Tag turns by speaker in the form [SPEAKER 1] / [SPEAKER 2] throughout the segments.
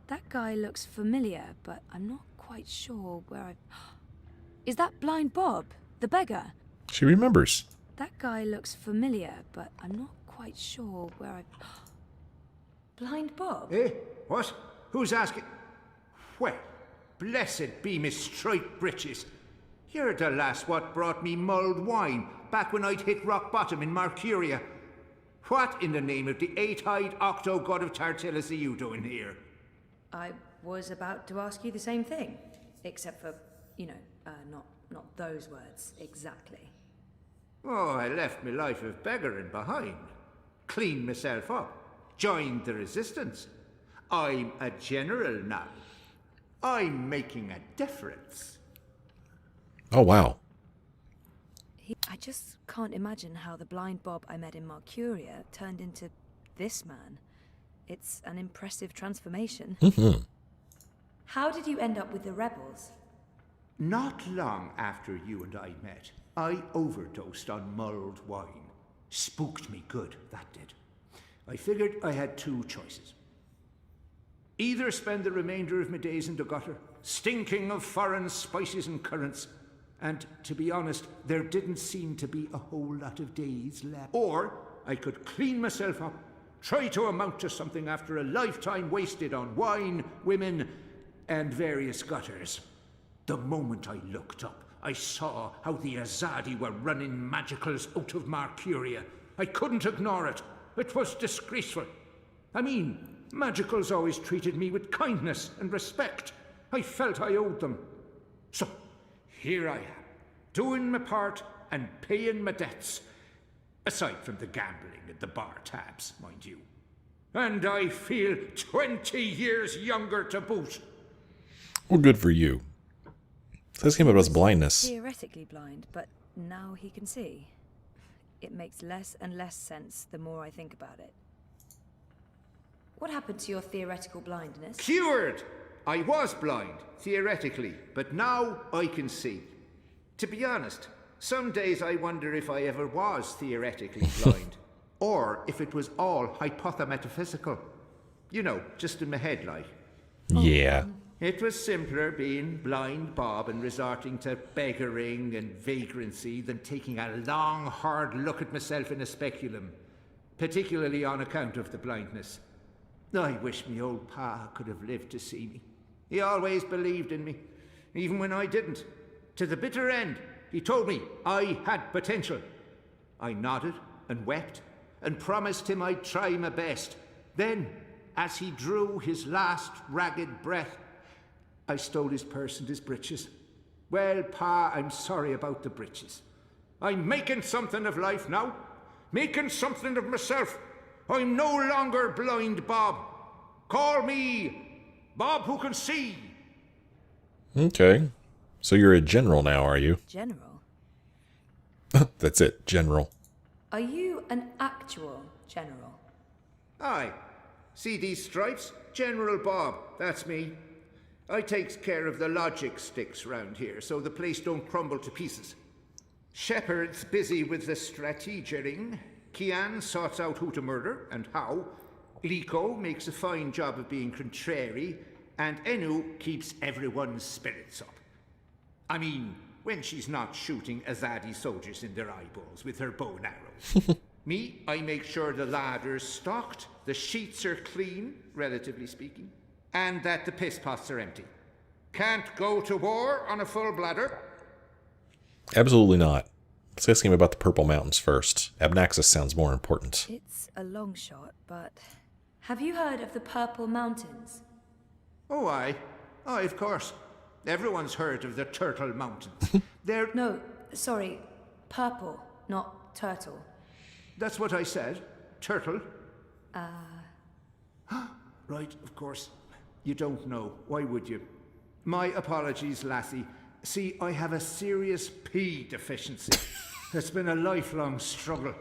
[SPEAKER 1] That guy looks familiar, but I'm not quite sure where I've... Is that Blind Bob, the beggar?
[SPEAKER 2] She remembers.
[SPEAKER 1] That guy looks familiar, but I'm not quite sure where I've... Blind Bob?
[SPEAKER 3] Eh? What? Who's asking? Well, blessed be me striped breeches. You're the lass what brought me mulled wine back when I'd hit rock bottom in Marcuria. What in the name of the eight-eyed octo-god of Tartellus are you doing here?
[SPEAKER 1] I was about to ask you the same thing, except for, you know, not those words exactly.
[SPEAKER 3] Oh, I left me life of beggaring behind. Cleaned myself up. Joined the resistance. I'm a general now. I'm making a difference.
[SPEAKER 2] Oh, wow.
[SPEAKER 1] I just can't imagine how the Blind Bob I met in Marcuria turned into this man. It's an impressive transformation. How did you end up with the rebels?
[SPEAKER 3] Not long after you and I met, I overdosed on mulled wine. Spooked me good, that did. I figured I had two choices. Either spend the remainder of my days in the gutter, stinking of foreign spices and currants, and to be honest, there didn't seem to be a whole lot of days left. Or I could clean myself up, try to amount to something after a lifetime wasted on wine, women, and various gutters. The moment I looked up, I saw how the Azadi were running magicals out of Marcuria. I couldn't ignore it. It was disgraceful. I mean, magicals always treated me with kindness and respect. I felt I owed them. So, here I am, doing my part and paying my debts. Aside from the gambling and the bar tabs, mind you. And I feel 20 years younger to boot.
[SPEAKER 2] Well, good for you. This came about his blindness.
[SPEAKER 1] Theoretically blind, but now he can see. It makes less and less sense the more I think about it. What happened to your theoretical blindness?
[SPEAKER 3] Cured! I was blind, theoretically, but now I can see. To be honest, some days I wonder if I ever was theoretically blind, or if it was all hypothemetaphysical. You know, just in my head, like.
[SPEAKER 2] Yeah.
[SPEAKER 3] It was simpler being blind Bob and resorting to beggaring and vagrancy than taking a long, hard look at myself in a speculum, particularly on account of the blindness. I wish me old pa could have lived to see me. He always believed in me, even when I didn't. To the bitter end, he told me I had potential. I nodded and wept and promised him I'd try my best. Then, as he drew his last ragged breath, I stole his purse and his breeches. Well, Pa, I'm sorry about the breeches. I'm making something of life now. Making something of myself. I'm no longer blind Bob. Call me Bob who can see.
[SPEAKER 2] Okay. So you're a general now, are you?
[SPEAKER 1] General?
[SPEAKER 2] That's it, general.
[SPEAKER 1] Are you an actual general?
[SPEAKER 3] Aye. See these stripes? General Bob, that's me. I takes care of the logic sticks round here, so the place don't crumble to pieces. Shepard's busy with the strategering. Kian sorts out who to murder and how. Liko makes a fine job of being contrary, and Enu keeps everyone's spirits up. I mean, when she's not shooting Azadi soldiers in their eyeballs with her bow and arrows. Me, I make sure the ladder's stocked, the sheets are clean, relatively speaking, and that the piss pots are empty. Can't go to war on a full bladder.
[SPEAKER 2] Absolutely not. Let's ask him about the Purple Mountains first. Abnaxis sounds more important.
[SPEAKER 1] It's a long shot, but... Have you heard of the Purple Mountains?
[SPEAKER 3] Oh, aye. Aye, of course. Everyone's heard of the Turtle Mountains. They're...
[SPEAKER 1] No, sorry. Purple, not turtle.
[SPEAKER 3] That's what I said. Turtle. Right, of course. You don't know. Why would you? My apologies, lassie. See, I have a serious P deficiency. It's been a lifelong struggle.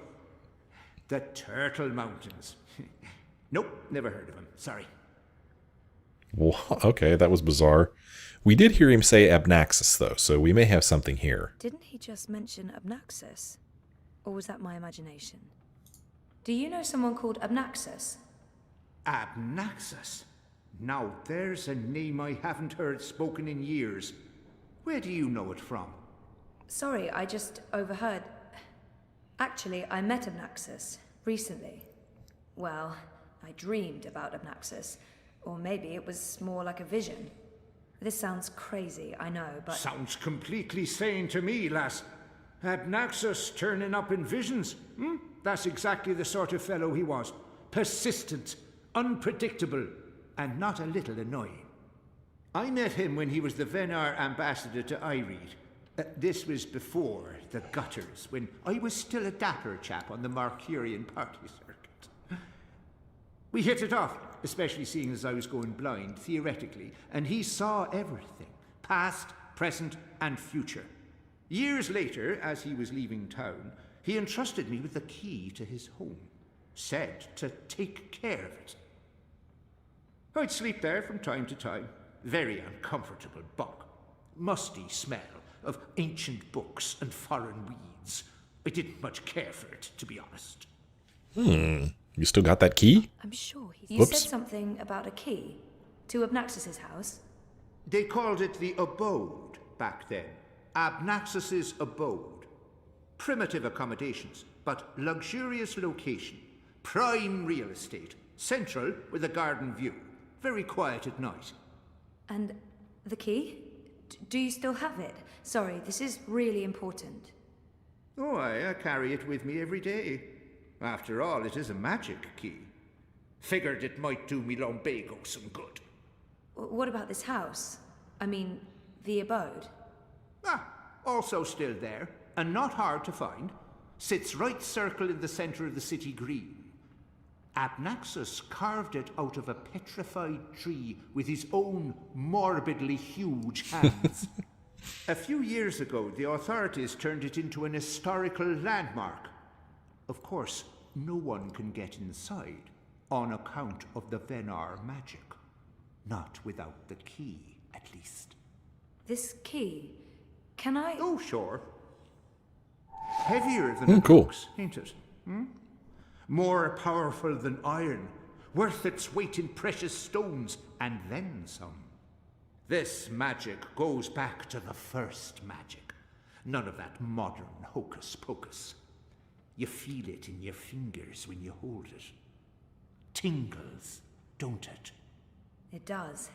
[SPEAKER 3] The Turtle Mountains. Nope, never heard of them. Sorry.
[SPEAKER 2] Well, okay, that was bizarre. We did hear him say Abnaxis, though, so we may have something here.
[SPEAKER 1] Didn't he just mention Abnaxis? Or was that my imagination? Do you know someone called Abnaxis?
[SPEAKER 3] Abnaxis? Now there's a name I haven't heard spoken in years. Where do you know it from?
[SPEAKER 1] Sorry, I just overheard. Actually, I met Abnaxus recently. Well, I dreamed about Abnaxus. Or maybe it was more like a vision. This sounds crazy, I know, but...
[SPEAKER 3] Sounds completely sane to me, lass. Abnaxus turning up in visions. That's exactly the sort of fellow he was. Persistent, unpredictable, and not a little annoying. I met him when he was the Venar ambassador to Ireed. This was before the gutters, when I was still a dapper chap on the Marcurian party circuit. We hit it off, especially seeing as I was going blind, theoretically, and he saw everything, past, present, and future. Years later, as he was leaving town, he entrusted me with the key to his home, said to take care of it. I'd sleep there from time to time. Very uncomfortable bunk. Musty smell of ancient books and foreign weeds. I didn't much care for it, to be honest.
[SPEAKER 2] You still got that key?
[SPEAKER 1] I'm sure he's... You
[SPEAKER 2] Whoops.
[SPEAKER 1] said something about a key to Abnaxus's house?
[SPEAKER 3] They called it the abode back then. Abnaxus's abode. Primitive accommodations, but luxurious location. Prime real estate. Central with a garden view. Very quiet at night.
[SPEAKER 1] And the key? Do you still have it? Sorry, this is really important.
[SPEAKER 3] Oh, I carry it with me every day. After all, it is a magic key. Figured it might do me lumbago some good.
[SPEAKER 1] What about this house? I mean, the abode?
[SPEAKER 3] Also still there, and not hard to find. Sits right circle in the center of the city green. Abnaxus carved it out of a petrified tree with his own morbidly huge hands. A few years ago, the authorities turned it into an historical landmark. Of course, no one can get inside, on account of the Venar magic. Not without the key, at least.
[SPEAKER 1] This key, can I...
[SPEAKER 3] Oh, sure. Heavier than
[SPEAKER 2] cool.
[SPEAKER 3] books, ain't it? More powerful than iron, worth its weight in precious stones, and then some. This magic goes back to the first magic. None of that modern hocus pocus. You feel it in your fingers when you hold it. Tingles, don't it?
[SPEAKER 1] It does.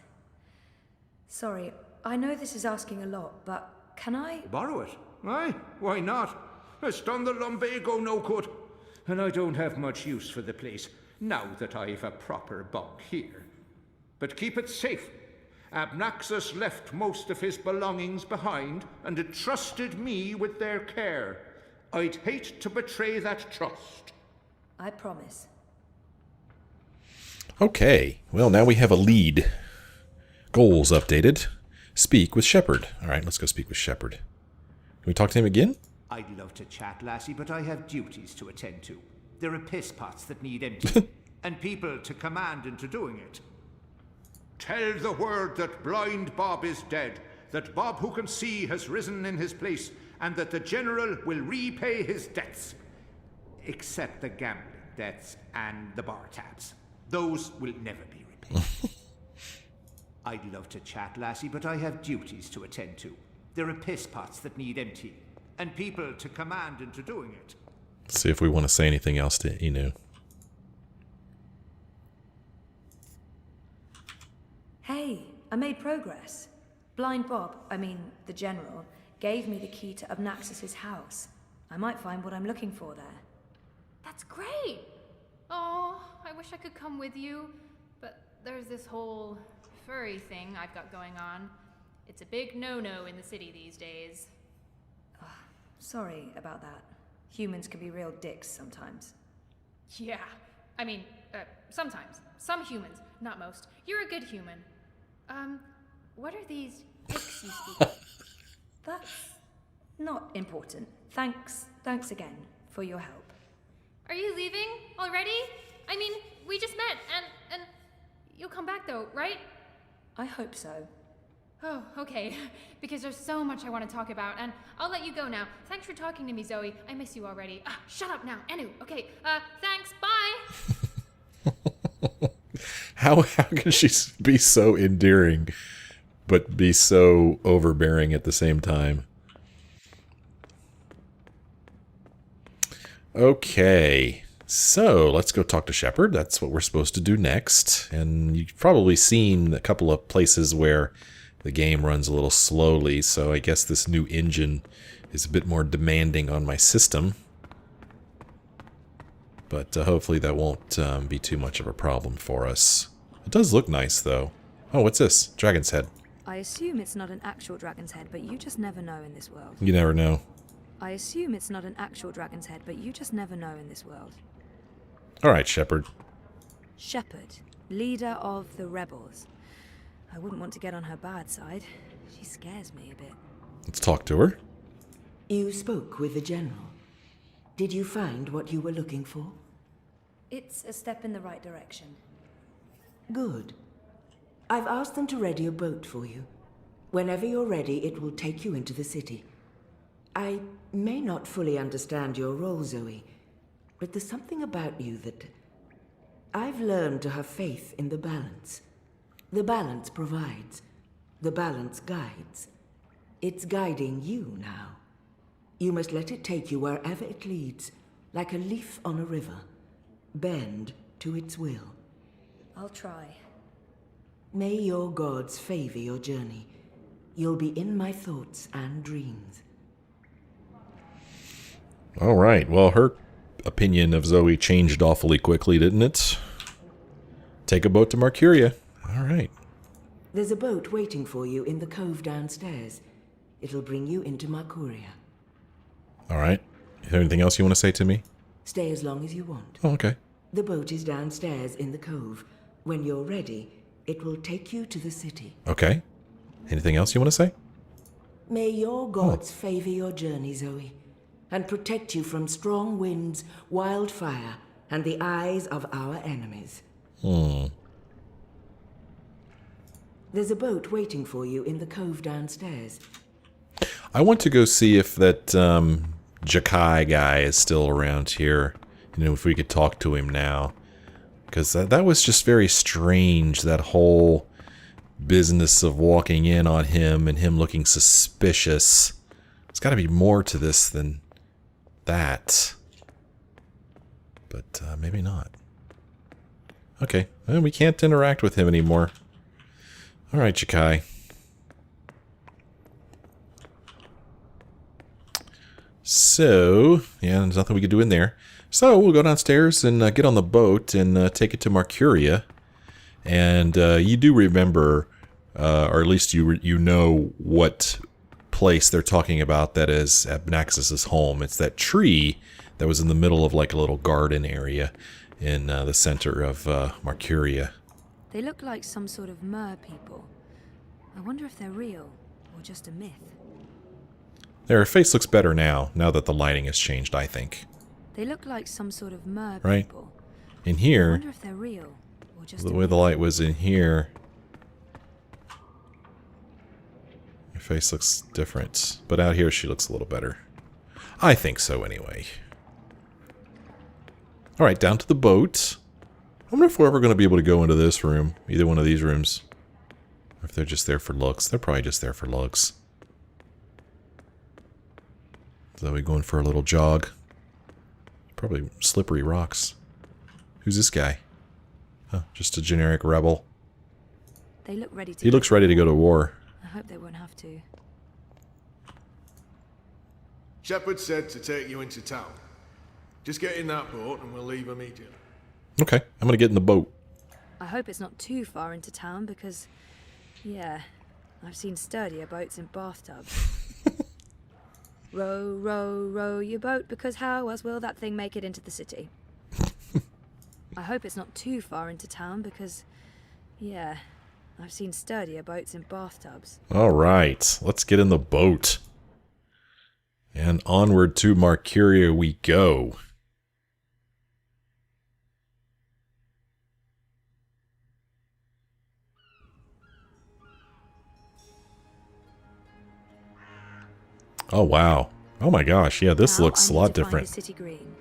[SPEAKER 1] Sorry, I know this is asking a lot, but can I...
[SPEAKER 3] Borrow it? Aye, why not? It's done the lumbago no good. And I don't have much use for the place, now that I've a proper bunk here. But keep it safe. Abnaxus left most of his belongings behind and entrusted me with their care. I'd hate to betray that trust.
[SPEAKER 1] I promise.
[SPEAKER 2] Okay, well, now we have a lead. Goals updated. Speak with Shepard. All right, let's go speak with Shepard. Can we talk to him again?
[SPEAKER 3] I'd love to chat, lassie, but I have duties to attend to. There are piss pots that need emptying, and people to command into doing it. Tell the world that blind Bob is dead, that Bob who can see has risen in his place, and that the General will repay his debts. Except the gambling debts and the bar tabs. Those will never be repaid. I'd love to chat, lassie, but I have duties to attend to. There are piss pots that need emptying, and people to command into doing it.
[SPEAKER 2] Let's see if we want to say anything else to Inu.
[SPEAKER 1] Hey, I made progress. Blind Bob, I mean, the General, gave me the key to Abnaxus's house. I might find what I'm looking for there.
[SPEAKER 4] That's great! Oh, I wish I could come with you, but there's this whole furry thing I've got going on. It's a big no-no in the city these days.
[SPEAKER 1] Sorry about that. Humans can be real dicks sometimes.
[SPEAKER 4] Yeah, I mean, sometimes. Some humans, not most. You're a good human. What are these dicks you speak of?
[SPEAKER 1] That's not important. Thanks again for your help.
[SPEAKER 4] Are you leaving already? I mean, we just met, and you'll come back though, right?
[SPEAKER 1] I hope so.
[SPEAKER 4] Oh, okay. Because there's so much I want to talk about, and I'll let you go now. Thanks for talking to me, Zoe. I miss you already. Shut up now. Anu, okay. Thanks. Bye.
[SPEAKER 2] How can she be so endearing, but be so overbearing at the same time? Okay, so let's go talk to Shepard. That's what we're supposed to do next. And you've probably seen a couple of places where the game runs a little slowly, so I guess this new engine is a bit more demanding on my system. But hopefully that won't be too much of a problem for us. It does look nice, though. Oh, what's this? Dragon's head.
[SPEAKER 1] I assume it's not an actual dragon's head, but you just never know in this world.
[SPEAKER 2] You never know.
[SPEAKER 1] I assume it's not an actual dragon's head, but you just never know in this world.
[SPEAKER 2] Alright, Shepard.
[SPEAKER 1] Shepard, leader of the rebels. I wouldn't want to get on her bad side. She scares me a bit.
[SPEAKER 2] Let's talk to her.
[SPEAKER 5] You spoke with the general. Did you find what you were looking for?
[SPEAKER 1] It's a step in the right direction.
[SPEAKER 5] Good. I've asked them to ready a boat for you. Whenever you're ready, it will take you into the city. I may not fully understand your role, Zoe, but there's something about you that... I've learned to have faith in the balance. The balance provides. The balance guides. It's guiding you now. You must let it take you wherever it leads, like a leaf on a river. Bend to its will.
[SPEAKER 1] I'll try.
[SPEAKER 5] May your gods favor your journey. You'll be in my thoughts and dreams.
[SPEAKER 2] Alright, well, her opinion of Zoe changed awfully quickly, didn't it? Take a boat to Marcuria. Alright.
[SPEAKER 5] There's a boat waiting for you in the cove downstairs. It'll bring you into Marcuria.
[SPEAKER 2] Alright. Is there anything else you want to say to me?
[SPEAKER 5] Stay as long as you want.
[SPEAKER 2] Oh, okay.
[SPEAKER 5] The boat is downstairs in the cove. When you're ready, it will take you to the city.
[SPEAKER 2] Okay. Anything else you want to say?
[SPEAKER 5] May your gods favor your journey, Zoe, and protect you from strong winds, wildfire, and the eyes of our enemies. There's a boat waiting for you in the cove downstairs.
[SPEAKER 2] I want to go see if that Jakai guy is still around here. You know, if we could talk to him now. Because that was just very strange, that whole business of walking in on him and him looking suspicious. There's got to be more to this than that. But maybe not. Okay, well, we can't interact with him anymore. Alright, Jakai. So, yeah, there's nothing we could do in there. So, we'll go downstairs and get on the boat and take it to Marcuria. And you do remember, or at least you know what place they're talking about that is Abnaxus's home. It's that tree that was in the middle of like a little garden area in the center of Marcuria.
[SPEAKER 1] They look like some sort of mer people. I wonder if they're real or just a myth.
[SPEAKER 2] Their face looks better now that the lighting has changed, I think.
[SPEAKER 1] They look like some sort of mer
[SPEAKER 2] Right.
[SPEAKER 1] people.
[SPEAKER 2] In
[SPEAKER 1] I
[SPEAKER 2] here,
[SPEAKER 1] wonder if they're real or just
[SPEAKER 2] the
[SPEAKER 1] a
[SPEAKER 2] way
[SPEAKER 1] myth.
[SPEAKER 2] the light was in here, her face looks different. But out here she looks a little better. I think so anyway. Alright, down to the boat. I wonder if we're ever going to be able to go into this room. Either one of these rooms. Or if they're just there for looks. They're probably just there for looks. Zoe going for a little jog. Probably slippery rocks. Who's this guy? Oh, just a generic rebel.
[SPEAKER 1] They look ready to
[SPEAKER 2] He looks ready to go to war.
[SPEAKER 1] I hope they won't have to.
[SPEAKER 6] Shepard said to take you into town. Just get in that boat and we'll leave immediately.
[SPEAKER 2] Okay, I'm gonna get in the boat.
[SPEAKER 1] I hope it's not too far into town because, yeah, I've seen sturdier boats in bathtubs. Row, row, row your boat because how else will that thing make it into the city? I hope it's not too far into town because, yeah, I've seen sturdier boats in bathtubs.
[SPEAKER 2] Alright, let's get in the boat. And onward to Marcuria we go. Oh wow. Oh my gosh, yeah, this
[SPEAKER 1] Now
[SPEAKER 2] looks
[SPEAKER 1] I
[SPEAKER 2] a
[SPEAKER 1] need
[SPEAKER 2] lot
[SPEAKER 1] to find
[SPEAKER 2] different.
[SPEAKER 1] the city green.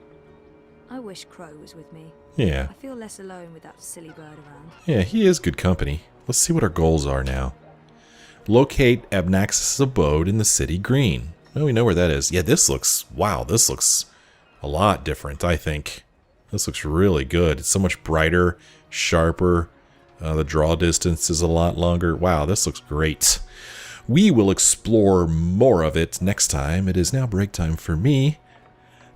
[SPEAKER 1] I wish Crow was with me.
[SPEAKER 2] Yeah.
[SPEAKER 1] I feel less alone with that silly bird around.
[SPEAKER 2] Yeah, he is good company. Let's see what our goals are now. Locate Abnax's abode in the city green. Well, we know where that is. Yeah, this looks... Wow, this looks a lot different, I think. This looks really good. It's so much brighter, sharper. The draw distance is a lot longer. Wow, this looks great. We will explore more of it next time. It is now break time for me.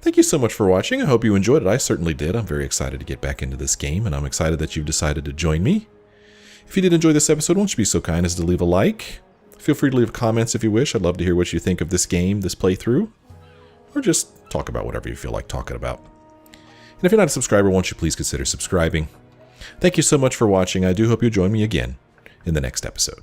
[SPEAKER 2] Thank you so much for watching. I hope you enjoyed it. I certainly did. I'm very excited to get back into this game, and I'm excited that you've decided to join me. If you did enjoy this episode, won't you be so kind as to leave a like? Feel free to leave comments if you wish. I'd love to hear what you think of this game, this playthrough, or just talk about whatever you feel like talking about. And if you're not a subscriber, won't you please consider subscribing? Thank you so much for watching. I do hope you join me again in the next episode.